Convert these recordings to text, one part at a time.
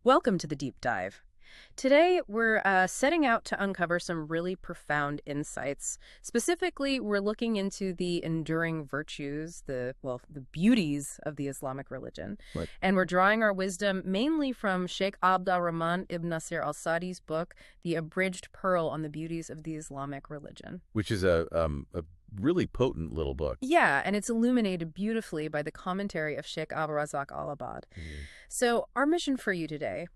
Welcome to the Deep Dive. Today, we're setting out to uncover some really profound insights. Specifically, we're looking into the enduring virtues, the beauties of the Islamic religion. Right. And we're drawing our wisdom mainly from Cheikh Abderrahmene Sadi's book, The Abridged Pearl on the Beauties of the Islamic Religion. Which is a really potent little book. Yeah, and it's illuminated beautifully by the commentary of Sheikh Abrazak Al-Abad. So our mission for you today,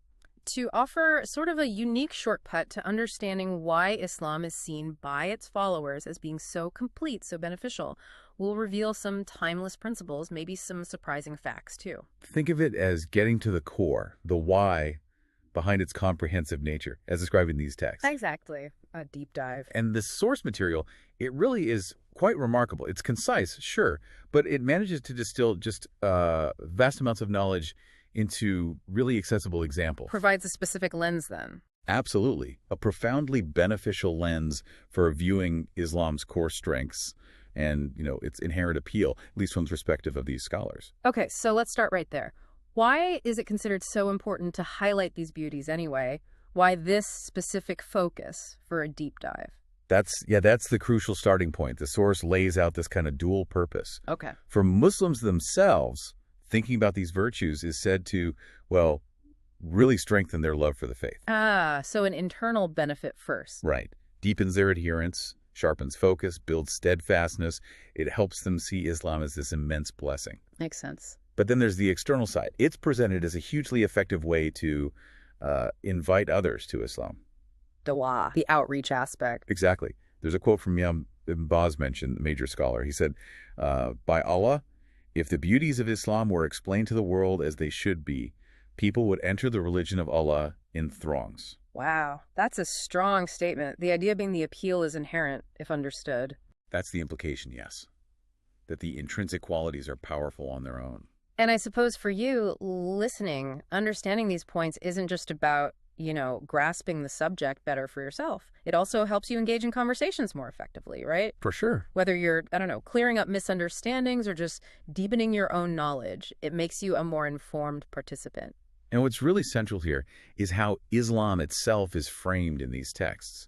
to offer sort of a unique shortcut to understanding why Islam is seen by its followers as being so complete, so beneficial. We'll reveal some timeless principles, maybe some surprising facts too. Think of it as getting to the core, the why behind its comprehensive nature, as described in these texts. Exactly. A deep dive. And the source material, it really is quite remarkable. It's concise, sure, but it manages to distill just vast amounts of knowledge into really accessible examples. Provides a specific lens then. Absolutely. A profoundly beneficial lens for viewing Islam's core strengths and, its inherent appeal, at least from the perspective of these scholars. Okay, so let's start right there. Why is it considered so important to highlight these beauties anyway? Why this specific focus for a deep dive? That's the crucial starting point. The source lays out this kind of dual purpose. Okay. For Muslims themselves, thinking about these virtues is said to, really strengthen their love for the faith. So an internal benefit first. Right. Deepens their adherence, sharpens focus, builds steadfastness. It helps them see Islam as this immense blessing. Makes sense. But then there's the external side. It's presented as a hugely effective way to invite others to Islam. Dawah, the outreach aspect. Exactly. There's a quote from Ibn Baz mentioned, the major scholar. He said, by Allah, if the beauties of Islam were explained to the world as they should be, people would enter the religion of Allah in throngs. Wow, that's a strong statement. The idea being the appeal is inherent, if understood. That's the implication, yes. That the intrinsic qualities are powerful on their own. And I suppose for you, listening, understanding these points isn't just about, grasping the subject better for yourself. It also helps you engage in conversations more effectively, right? For sure. Whether you're, clearing up misunderstandings or just deepening your own knowledge, it makes you a more informed participant. And what's really central here is how Islam itself is framed in these texts.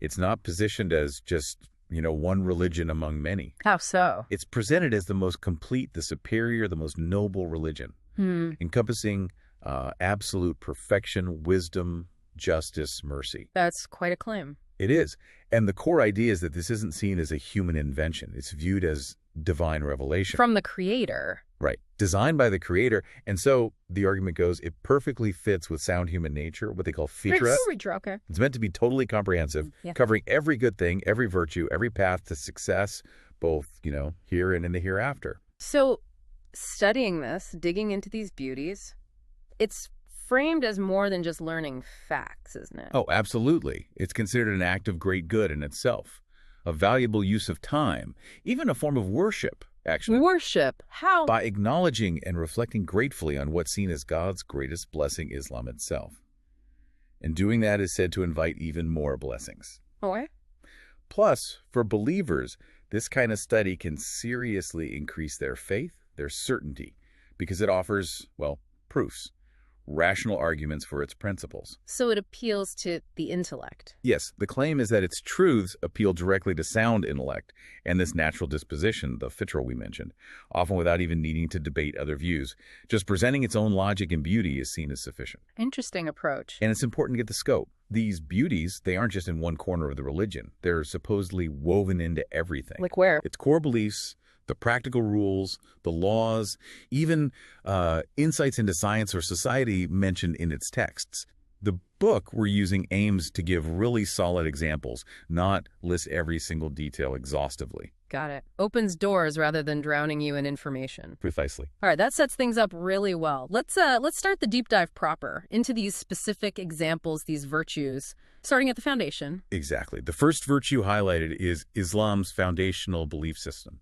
It's not positioned as just, one religion among many. How so? It's presented as the most complete, the superior, the most noble religion, encompassing absolute perfection, wisdom, justice, mercy. That's quite a claim. It is. And the core idea is that this isn't seen as a human invention. It's viewed as divine revelation. From the Creator. Right. Designed by the Creator. And so the argument goes, it perfectly fits with sound human nature, what they call fitra. Okay. It's meant to be totally comprehensive, covering every good thing, every virtue, every path to success, both, here and in the hereafter. So studying this, digging into these beauties, it's framed as more than just learning facts, isn't it? Oh, absolutely. It's considered an act of great good in itself, a valuable use of time, even a form of worship, actually. Worship? How? By acknowledging and reflecting gratefully on what's seen as God's greatest blessing, Islam itself. And doing that is said to invite even more blessings. Okay. Plus, for believers, this kind of study can seriously increase their faith, their certainty, because it offers, proofs. Rational arguments for its principles. So it appeals to the intellect. Yes, the claim is that its truths appeal directly to sound intellect and this natural disposition, the fitra we mentioned, often without even needing to debate other views. Just presenting its own logic and beauty is seen as sufficient. Interesting approach. And it's important to get the scope. These beauties, they aren't just in one corner of the religion. They're supposedly woven into everything. Like where? Its core beliefs, the practical rules, the laws, even insights into science or society mentioned in its texts. The book we're using aims to give really solid examples, not list every single detail exhaustively. Got it. Opens doors rather than drowning you in information. Precisely. All right, that sets things up really well. Let's start the deep dive proper into these specific examples, these virtues, starting at the foundation. Exactly. The first virtue highlighted is Islam's foundational belief system.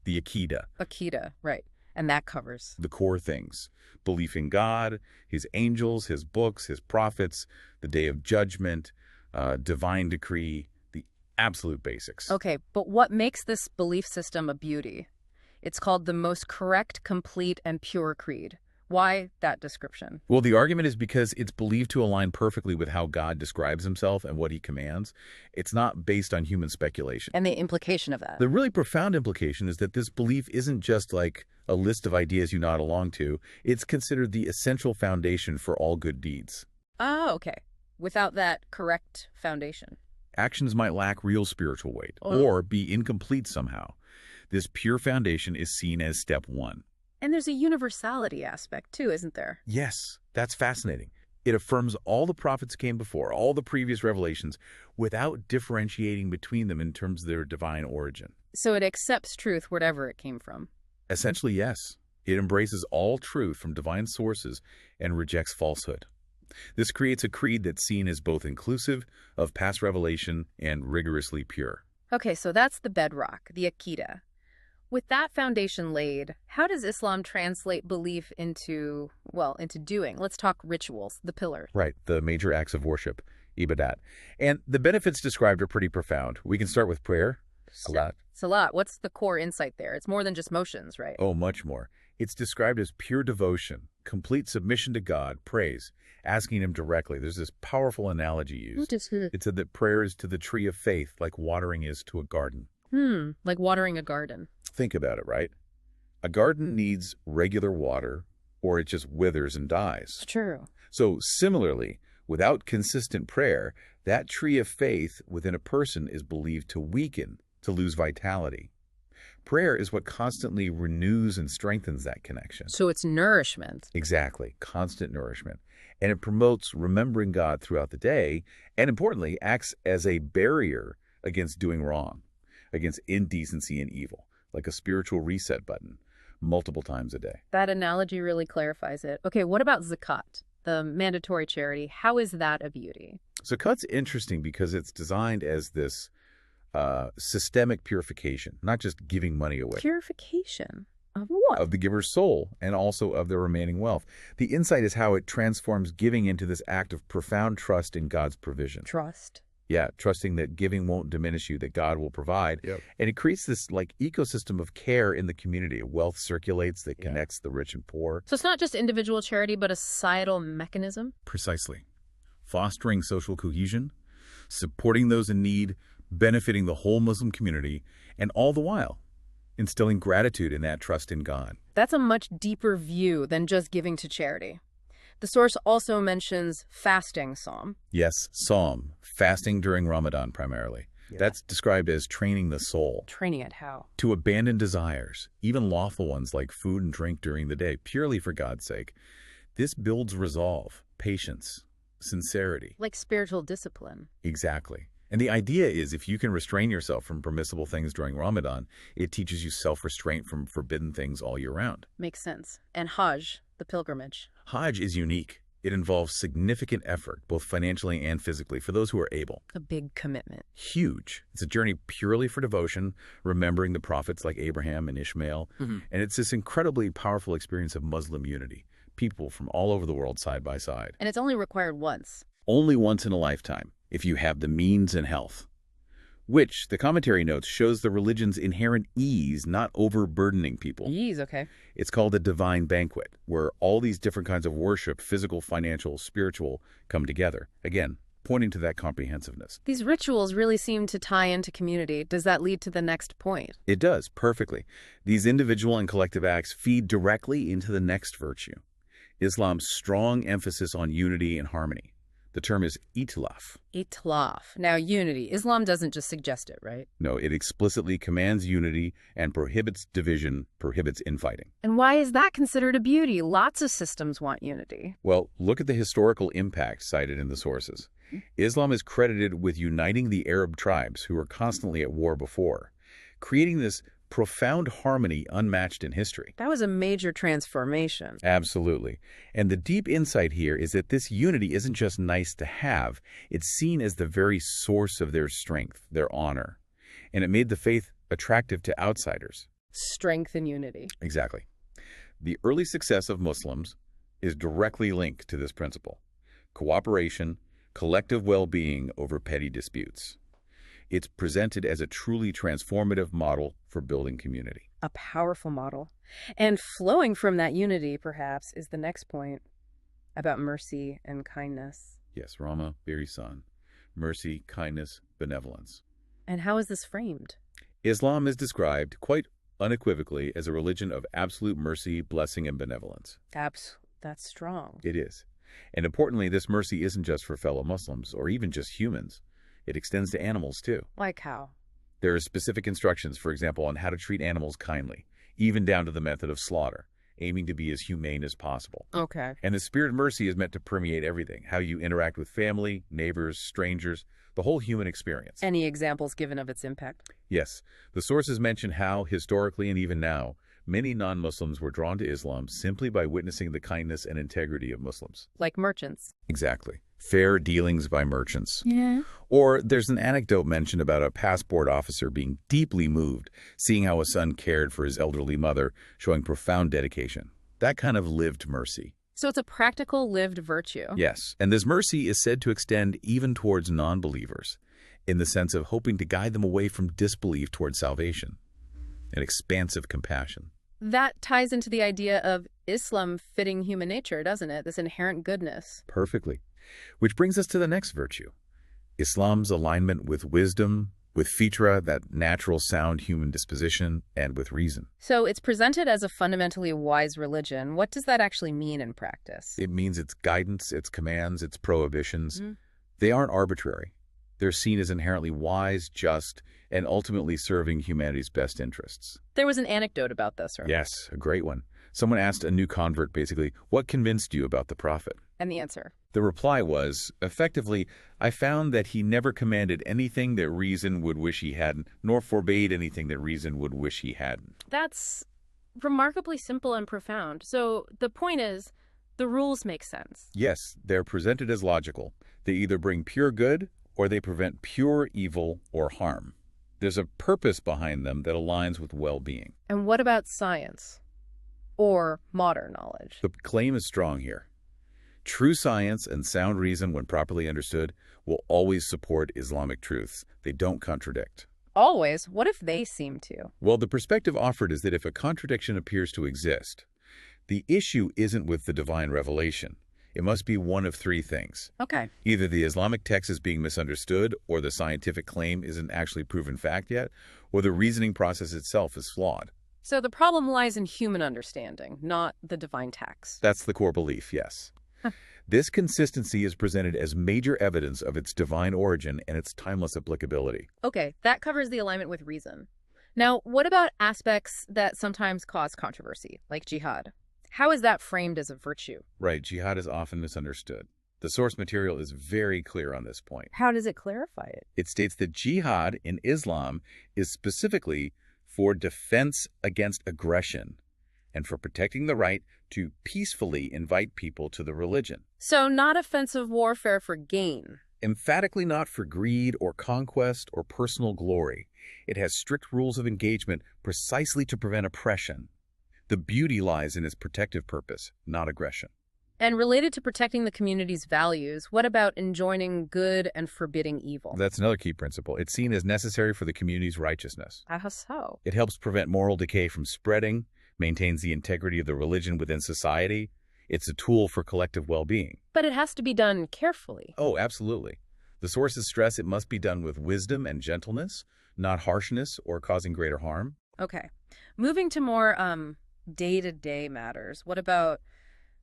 The Aqeedah. Aqeedah, right. And that covers the core things. Belief in God, his angels, his books, his prophets, the day of judgment, divine decree, the absolute basics. Okay, but what makes this belief system a beauty? It's called the most correct, complete, and pure creed. Why that description? Well, the argument is because it's believed to align perfectly with how God describes himself and what he commands. It's not based on human speculation. And the implication of that. The really profound implication is that this belief isn't just like a list of ideas you nod along to. It's considered the essential foundation for all good deeds. Oh, okay. Without that correct foundation. Actions might lack real spiritual weight Oh. or be incomplete somehow. This pure foundation is seen as step one. And there's a universality aspect too, isn't there? Yes, that's fascinating. It affirms all the prophets came before, all the previous revelations, without differentiating between them in terms of their divine origin. So it accepts truth wherever it came from. Essentially, yes. It embraces all truth from divine sources and rejects falsehood. This creates a creed that's seen as both inclusive of past revelation and rigorously pure. Okay, so that's the bedrock, the Aqeedah. With that foundation laid, how does Islam translate belief into doing? Let's talk rituals, the pillars. Right, the major acts of worship, ibadat. And the benefits described are pretty profound. We can start with prayer. Salat. Salat, what's the core insight there? It's more than just motions, right? Oh, much more. It's described as pure devotion, complete submission to God, praise, asking him directly. There's this powerful analogy used. It said that prayer is to the tree of faith like watering is to a garden. Like watering a garden. Think about it, right? A garden needs regular water or it just withers and dies. It's true. So similarly, without consistent prayer, that tree of faith within a person is believed to weaken, to lose vitality. Prayer is what constantly renews and strengthens that connection. So it's nourishment. Exactly, constant nourishment. And it promotes remembering God throughout the day, and importantly, acts as a barrier against doing wrong, against indecency and evil, like a spiritual reset button, multiple times a day. That analogy really clarifies it. Okay, what about Zakat, the mandatory charity? How is that a beauty? Zakat's interesting because it's designed as this systemic purification, not just giving money away. Purification? Of what? Of the giver's soul and also of their remaining wealth. The insight is how it transforms giving into this act of profound trust in God's provision. Trust. Yeah, trusting that giving won't diminish you, that God will provide. Yep. And it creates this like ecosystem of care in the community. Wealth circulates that connects the rich and poor. So it's not just individual charity, but a societal mechanism? Precisely. Fostering social cohesion, supporting those in need, benefiting the whole Muslim community, and all the while instilling gratitude in that trust in God. That's a much deeper view than just giving to charity. The source also mentions fasting, Psalm. Yes, Psalm, fasting during Ramadan primarily. That's described as training the soul. Training it how? To abandon desires, even lawful ones like food and drink during the day, purely for God's sake. This builds resolve, patience, sincerity. Like spiritual discipline. Exactly. And the idea is if you can restrain yourself from permissible things during Ramadan, it teaches you self-restraint from forbidden things all year round. Makes sense. And Hajj, the pilgrimage. Hajj is unique. It involves significant effort, both financially and physically, for those who are able. A big commitment. Huge. It's a journey purely for devotion, remembering the prophets like Abraham and Ishmael. And it's this incredibly powerful experience of Muslim unity. People from all over the world side by side. And it's only required once. Only once in a lifetime, if you have the means and health. Which, the commentary notes, shows the religion's inherent ease, not overburdening people. Ease, okay. It's called a divine banquet, where all these different kinds of worship, physical, financial, spiritual, come together. Again, pointing to that comprehensiveness. These rituals really seem to tie into community. Does that lead to the next point? It does, perfectly. These individual and collective acts feed directly into the next virtue. Islam's strong emphasis on unity and harmony. The term is itilaf. Itlaf. Now, unity. Islam doesn't just suggest it, right? No, it explicitly commands unity and prohibits division, prohibits infighting. And why is that considered a beauty? Lots of systems want unity. Well, look at the historical impact cited in the sources. Islam is credited with uniting the Arab tribes who were constantly at war before, creating this profound harmony unmatched in history. That was a major transformation. Absolutely. And the deep insight here is that this unity isn't just nice to have, it's seen as the very source of their strength, their honor. And it made the faith attractive to outsiders. Strength and unity. Exactly. The early success of Muslims is directly linked to this principle. Cooperation, collective well-being over petty disputes. It's presented as a truly transformative model for building community. A powerful model. And flowing from that unity, perhaps, is the next point about mercy and kindness. Yes, Rama, very son. Mercy, kindness, benevolence. And how is this framed? Islam is described quite unequivocally as a religion of absolute mercy, blessing, and benevolence. That's strong. It is. And importantly, this mercy isn't just for fellow Muslims or even just humans. It extends to animals, too. Like how? There are specific instructions, for example, on how to treat animals kindly, even down to the method of slaughter, aiming to be as humane as possible. Okay. And the spirit of mercy is meant to permeate everything, how you interact with family, neighbors, strangers, the whole human experience. Any examples given of its impact? Yes. The sources mention how, historically and even now, many non-Muslims were drawn to Islam simply by witnessing the kindness and integrity of Muslims. Like merchants. Exactly. Fair dealings by merchants. Yeah. Or there's an anecdote mentioned about a passport officer being deeply moved, seeing how a son cared for his elderly mother, showing profound dedication. That kind of lived mercy. So it's a practical lived virtue. Yes, and this mercy is said to extend even towards non-believers, in the sense of hoping to guide them away from disbelief towards salvation. An expansive compassion. That ties into the idea of Islam fitting human nature, doesn't it? This inherent goodness. Perfectly. Which brings us to the next virtue. Islam's alignment with wisdom, with fitra, that natural sound human disposition, and with reason. So it's presented as a fundamentally wise religion. What does that actually mean in practice? It means its guidance, its commands, its prohibitions. They aren't arbitrary. They're seen as inherently wise, just, and ultimately serving humanity's best interests. There was an anecdote about this, right? Yes, a great one. Someone asked a new convert, basically, what convinced you about the Prophet? And the answer? The reply was, effectively, I found that he never commanded anything that reason would wish he hadn't, nor forbade anything that reason would wish he hadn't. That's remarkably simple and profound. So the point is, the rules make sense. Yes, they're presented as logical. They either bring pure good, or they prevent pure evil or harm. There's a purpose behind them that aligns with well-being. And what about science? Or modern knowledge? The claim is strong here. True science and sound reason, when properly understood, will always support Islamic truths. They don't contradict. Always? What if they seem to? Well, the perspective offered is that if a contradiction appears to exist, the issue isn't with the divine revelation. It must be one of three things. Okay. Either the Islamic text is being misunderstood, or the scientific claim isn't actually proven fact yet, or the reasoning process itself is flawed. So the problem lies in human understanding, not the divine text. That's the core belief, yes. This consistency is presented as major evidence of its divine origin and its timeless applicability. Okay, that covers the alignment with reason. Now, what about aspects that sometimes cause controversy, like jihad? How is that framed as a virtue? Right, jihad is often misunderstood. The source material is very clear on this point. How does it clarify it? It states that jihad in Islam is specifically for defense against aggression and for protecting the right to peacefully invite people to the religion. So not offensive warfare for gain. Emphatically not for greed or conquest or personal glory. It has strict rules of engagement precisely to prevent oppression. The beauty lies in its protective purpose, not aggression. And related to protecting the community's values, what about enjoining good and forbidding evil? That's another key principle. It's seen as necessary for the community's righteousness. How so? It helps prevent moral decay from spreading, maintains the integrity of the religion within society. It's a tool for collective well-being. But it has to be done carefully. Oh, absolutely. The sources stress it must be done with wisdom and gentleness, not harshness or causing greater harm. Okay. Moving to more day-to-day matters. What about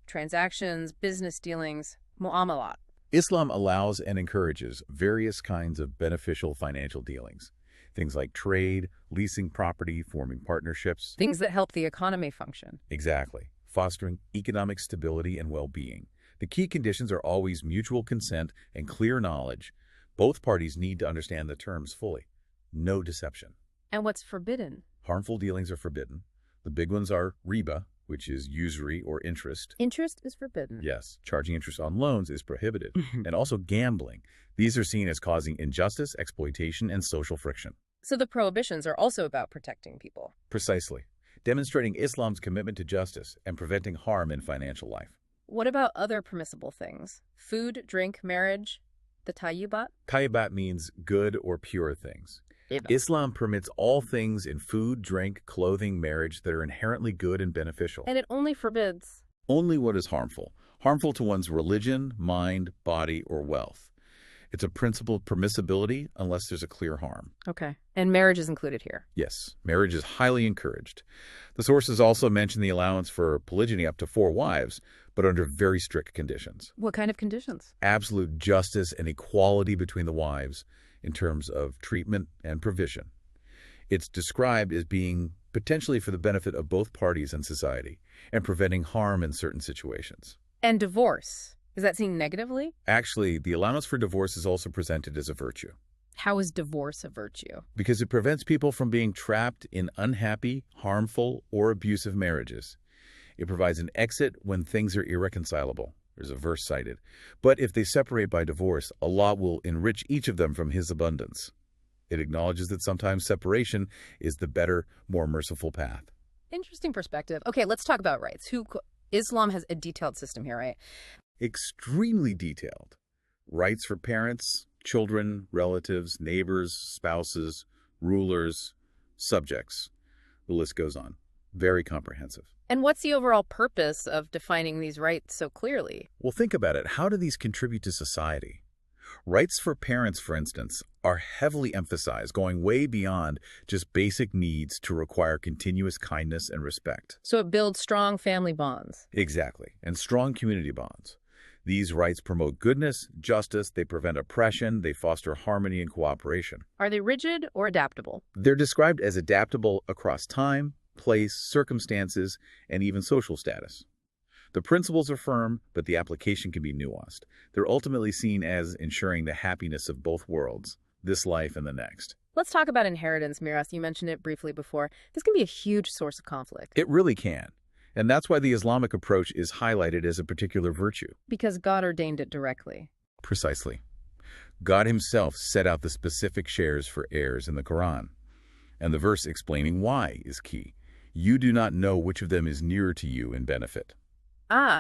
transactions, business dealings, mu'amalat? Islam allows and encourages various kinds of beneficial financial dealings. Things like trade, leasing property, forming partnerships. Things that help the economy function. Exactly. Fostering economic stability and well-being. The key conditions are always mutual consent and clear knowledge. Both parties need to understand the terms fully. No deception. And what's forbidden? Harmful dealings are forbidden. The big ones are riba, which is usury or interest. Interest is forbidden. Yes. Charging interest on loans is prohibited. And also gambling. These are seen as causing injustice, exploitation, and social friction. So the prohibitions are also about protecting people. Precisely. Demonstrating Islam's commitment to justice and preventing harm in financial life. What about other permissible things? Food, drink, marriage, the tayyibat? Tayyibat means good or pure things. Islam permits all things in food, drink, clothing, marriage that are inherently good and beneficial. And it only forbids. Only what is harmful to one's religion, mind, body, or wealth. It's a principle of permissibility unless there's a clear harm. Okay. And marriage is included here. Yes, marriage is highly encouraged. The sources also mention the allowance for polygyny up to 4 wives, but under very strict conditions. What kind of conditions? Absolute justice and equality between the wives in terms of treatment and provision. It's described as being potentially for the benefit of both parties and society, and preventing harm in certain situations. And divorce. Is that seen negatively? Actually, the allowance for divorce is also presented as a virtue. How is divorce a virtue? Because it prevents people from being trapped in unhappy, harmful, or abusive marriages. It provides an exit when things are irreconcilable. There's a verse cited. But if they separate by divorce, Allah will enrich each of them from His abundance. It acknowledges that sometimes separation is the better, more merciful path. Interesting perspective. Okay, let's talk about rights. Islam has a detailed system here, right? Extremely detailed. Rights for parents, children, relatives, neighbors, spouses, rulers, subjects. The list goes on. Very comprehensive. And what's the overall purpose of defining these rights so clearly? Well, think about it. How do these contribute to society? Rights for parents, for instance, are heavily emphasized, going way beyond just basic needs to require continuous kindness and respect. So it builds strong family bonds. Exactly, and strong community bonds. These rights promote goodness, justice, they prevent oppression, they foster harmony and cooperation. Are they rigid or adaptable? They're described as adaptable across time, place, circumstances, and even social status. The principles are firm, but the application can be nuanced. They're ultimately seen as ensuring the happiness of both worlds, this life and the next. Let's talk about inheritance, Miras. You mentioned it briefly before. This can be a huge source of conflict. It really can. And that's why the Islamic approach is highlighted as a particular virtue. Because God ordained it directly. Precisely. God Himself set out the specific shares for heirs in the Quran. And the verse explaining why is key. You do not know which of them is nearer to you in benefit.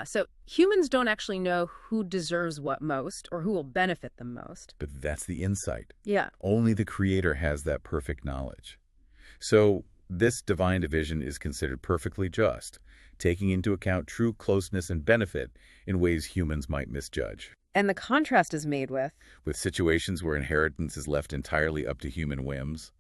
So humans don't actually know who deserves what most or who will benefit them most. But that's the insight. Yeah. Only the Creator has that perfect knowledge. So this divine division is considered perfectly just, taking into account true closeness and benefit in ways humans might misjudge. And the contrast is made with situations where inheritance is left entirely up to human whims.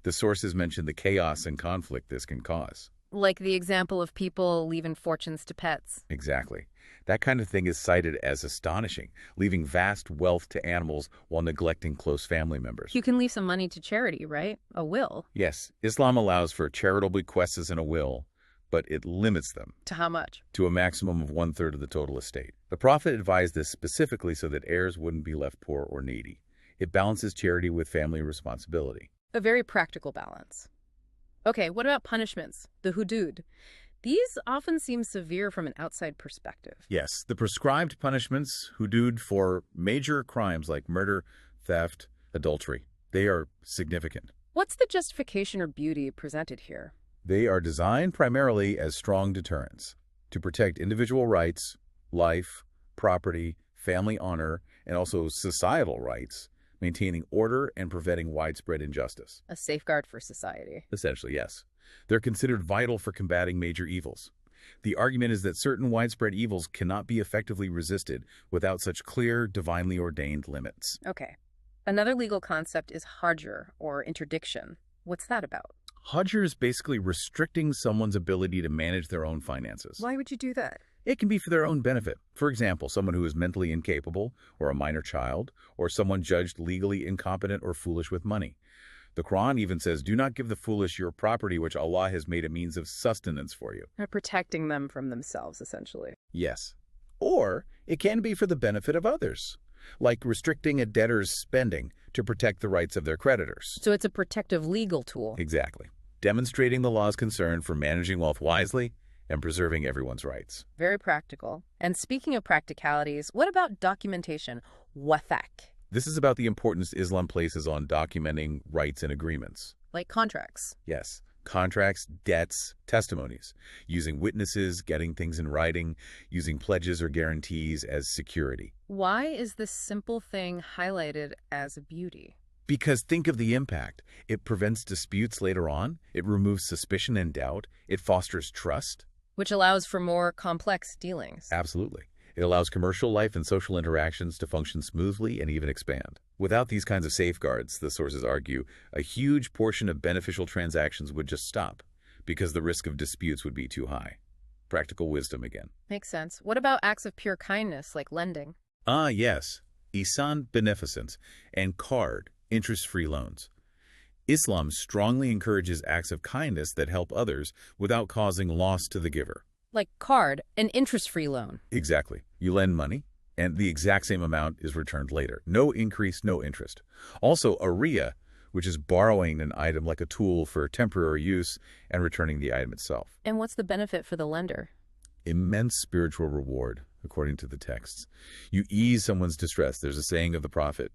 The sources mention the chaos and conflict this can cause. Like the example of people leaving fortunes to pets. Exactly. That kind of thing is cited as astonishing, leaving vast wealth to animals while neglecting close family members. You can leave some money to charity, right? A will. Yes, Islam allows for charitable bequests in a will, but it limits them. To how much? To a maximum of 1/3 of the total estate. The Prophet advised this specifically so that heirs wouldn't be left poor or needy. It balances charity with family responsibility. A very practical balance. Okay, what about punishments? The hudud. These often seem severe from an outside perspective. Yes, the prescribed punishments, hudud, for major crimes like murder, theft, adultery, they are significant. What's the justification or beauty presented here? They are designed primarily as strong deterrents to protect individual rights, life, property, family honor, and also societal rights, maintaining order and preventing widespread injustice. A safeguard for society. Essentially, yes. They're considered vital for combating major evils. The argument is that certain widespread evils cannot be effectively resisted without such clear, divinely ordained limits. Okay. Another legal concept is hajr, or interdiction. What's that about? Hajr is basically restricting someone's ability to manage their own finances. Why would you do that? It can be for their own benefit. For example, someone who is mentally incapable, or a minor child, or someone judged legally incompetent or foolish with money. The Quran even says, do not give the foolish your property which Allah has made a means of sustenance for you. Protecting them from themselves, essentially. Yes. Or it can be for the benefit of others, like restricting a debtor's spending to protect the rights of their creditors. So it's a protective legal tool. Exactly. Demonstrating the law's concern for managing wealth wisely and preserving everyone's rights. Very practical. And speaking of practicalities, what about documentation? Wathaq. This is about the importance Islam places on documenting rights and agreements. Like contracts. Yes. Contracts, debts, testimonies. Using witnesses, getting things in writing, using pledges or guarantees as security. Why is this simple thing highlighted as a beauty? Because think of the impact. It prevents disputes later on. It removes suspicion and doubt. It fosters trust. Which allows for more complex dealings. Absolutely. It allows commercial life and social interactions to function smoothly and even expand. Without these kinds of safeguards, the sources argue, a huge portion of beneficial transactions would just stop because the risk of disputes would be too high. Practical wisdom again. Makes sense. What about acts of pure kindness, like lending? Ah, yes. Ihsan, beneficence, and card, interest-free loans. Islam strongly encourages acts of kindness that help others without causing loss to the giver. Like card, an interest-free loan. Exactly. You lend money, and the exact same amount is returned later. No increase, no interest. Also, ariya, which is borrowing an item like a tool for temporary use and returning the item itself. And what's the benefit for the lender? Immense spiritual reward, according to the texts. You ease someone's distress. There's a saying of the Prophet,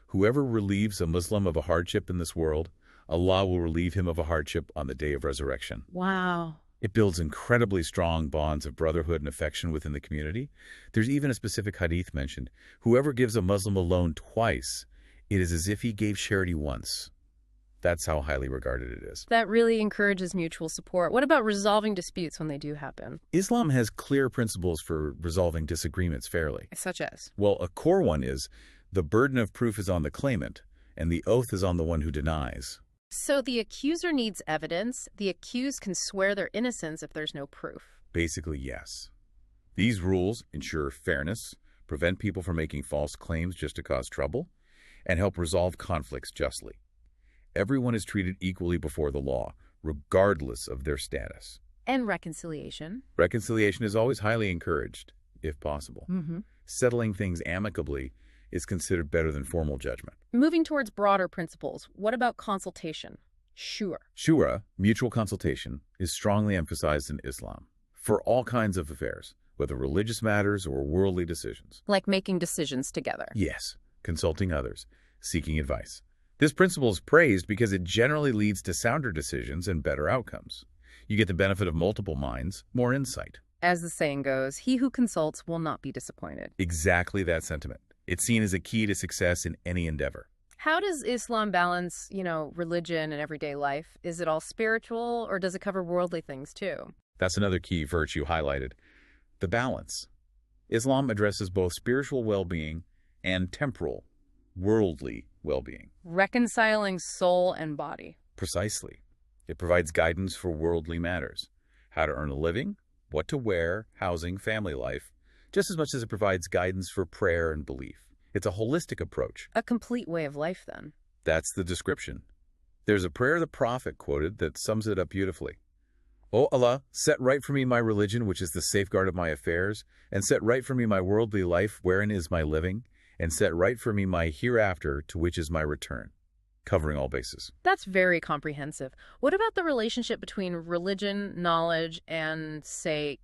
whoever relieves a Muslim of a hardship in this world, Allah will relieve him of a hardship on the day of resurrection. Wow. It builds incredibly strong bonds of brotherhood and affection within the community. There's even a specific hadith mentioned. Whoever gives a Muslim a loan twice, it is as if he gave charity once. That's how highly regarded it is. That really encourages mutual support. What about resolving disputes when they do happen? Islam has clear principles for resolving disagreements fairly. Such as? Well, a core one is the burden of proof is on the claimant, and the oath is on the one who denies. So the accuser needs evidence. The accused can swear their innocence if there's no proof. Basically, yes. These rules ensure fairness, prevent people from making false claims just to cause trouble, and help resolve conflicts justly. Everyone is treated equally before the law, regardless of their status. And reconciliation. Reconciliation is always highly encouraged, if possible. Mm-hmm. Settling things amicably is considered better than formal judgment. Moving towards broader principles, what about consultation? Shura. Shura, mutual consultation, is strongly emphasized in Islam for all kinds of affairs, whether religious matters or worldly decisions. Like making decisions together. Yes, consulting others, seeking advice. This principle is praised because it generally leads to sounder decisions and better outcomes. You get the benefit of multiple minds, more insight. As the saying goes, he who consults will not be disappointed. Exactly that sentiment. It's seen as a key to success in any endeavor. How does Islam balance, religion and everyday life? Is it all spiritual, or does it cover worldly things too? That's another key virtue highlighted. The balance. Islam addresses both spiritual well-being and temporal, worldly well-being. Reconciling soul and body. Precisely. It provides guidance for worldly matters. How to earn a living, what to wear, housing, family life, just as much as it provides guidance for prayer and belief. It's a holistic approach. A complete way of life, then. That's the description. There's a prayer the Prophet quoted that sums it up beautifully. O Allah, set right for me my religion, which is the safeguard of my affairs, and set right for me my worldly life, wherein is my living, and set right for me my hereafter, to which is my return. Covering all bases. That's very comprehensive. What about the relationship between religion, knowledge, and, say,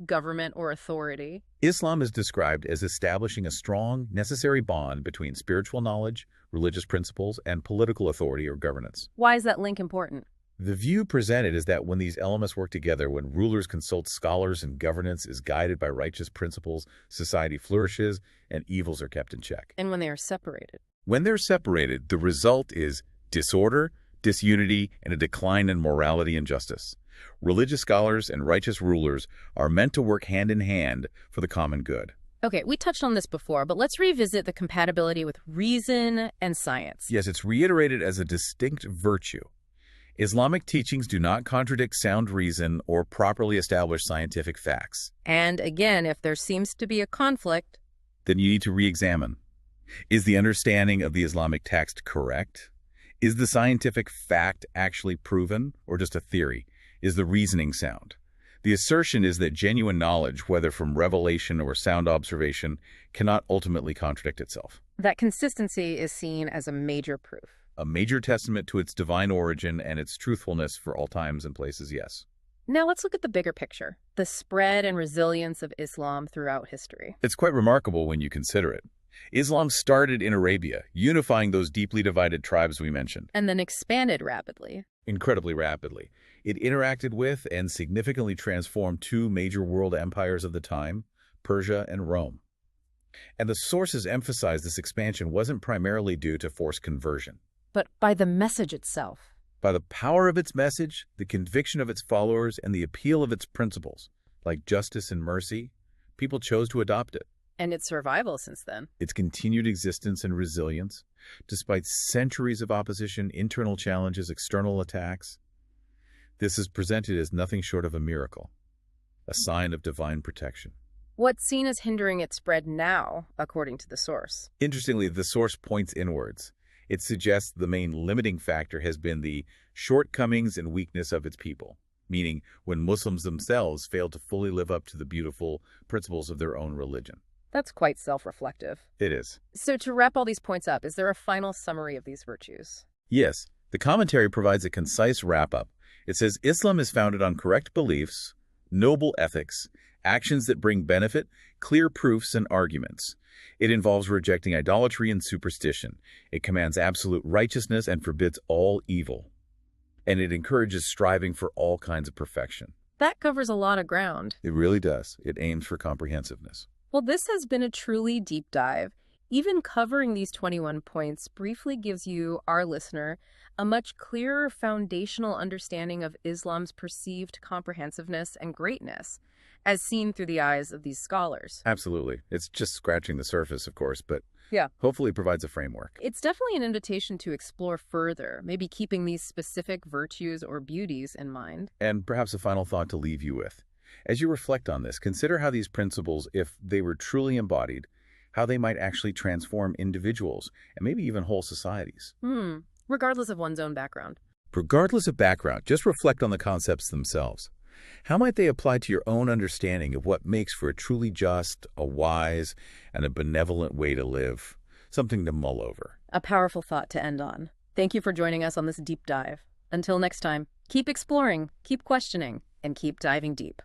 government or authority? Islam is described as establishing a strong, necessary bond between spiritual knowledge, religious principles, and political authority or governance. Why is that link important? The view presented is that when these elements work together, when rulers consult scholars and governance is guided by righteous principles, society flourishes and evils are kept in check. And when they are separated? When they're separated, the result is disorder, disunity, and a decline in morality and justice. Religious scholars and righteous rulers are meant to work hand in hand for the common good. Okay, we touched on this before, but let's revisit the compatibility with reason and science. Yes, it's reiterated as a distinct virtue. Islamic teachings do not contradict sound reason or properly established scientific facts. And again, if there seems to be a conflict, then you need to re-examine. Is the understanding of the Islamic text correct? Is the scientific fact actually proven or just a theory? Is the reasoning sound? The assertion is that genuine knowledge, whether from revelation or sound observation, cannot ultimately contradict itself. That consistency is seen as a major proof. A major testament to its divine origin and its truthfulness for all times and places, yes. Now let's look at the bigger picture, the spread and resilience of Islam throughout history. It's quite remarkable when you consider it. Islam started in Arabia, unifying those deeply divided tribes we mentioned. And then expanded rapidly. Incredibly rapidly. It interacted with and significantly transformed two major world empires of the time, Persia and Rome. And the sources emphasize this expansion wasn't primarily due to forced conversion. But by the message itself. By the power of its message, the conviction of its followers, and the appeal of its principles, like justice and mercy, people chose to adopt it. And its survival since then. Its continued existence and resilience, despite centuries of opposition, internal challenges, external attacks. This is presented as nothing short of a miracle, a sign of divine protection. What's seen as hindering its spread now, according to the source? Interestingly, the source points inwards. It suggests the main limiting factor has been the shortcomings and weakness of its people, meaning when Muslims themselves fail to fully live up to the beautiful principles of their own religion. That's quite self-reflective. It is. So to wrap all these points up, is there a final summary of these virtues? Yes, the commentary provides a concise wrap-up. It says Islam is founded on correct beliefs, noble ethics, actions that bring benefit, clear proofs, and arguments. It involves rejecting idolatry and superstition. It commands absolute righteousness and forbids all evil. And it encourages striving for all kinds of perfection. That covers a lot of ground. It really does. It aims for comprehensiveness. Well, this has been a truly deep dive. Even covering these 21 points briefly gives you, our listener, a much clearer foundational understanding of Islam's perceived comprehensiveness and greatness, as seen through the eyes of these scholars. Absolutely. It's just scratching the surface, of course, but yeah, hopefully provides a framework. It's definitely an invitation to explore further, maybe keeping these specific virtues or beauties in mind. And perhaps a final thought to leave you with. As you reflect on this, consider how these principles, if they were truly embodied, how they might actually transform individuals and maybe even whole societies. Regardless of one's own background. Regardless of background, just reflect on the concepts themselves. How might they apply to your own understanding of what makes for a truly just, a wise, and a benevolent way to live? Something to mull over. A powerful thought to end on. Thank you for joining us on this deep dive. Until next time, keep exploring, keep questioning, and keep diving deep.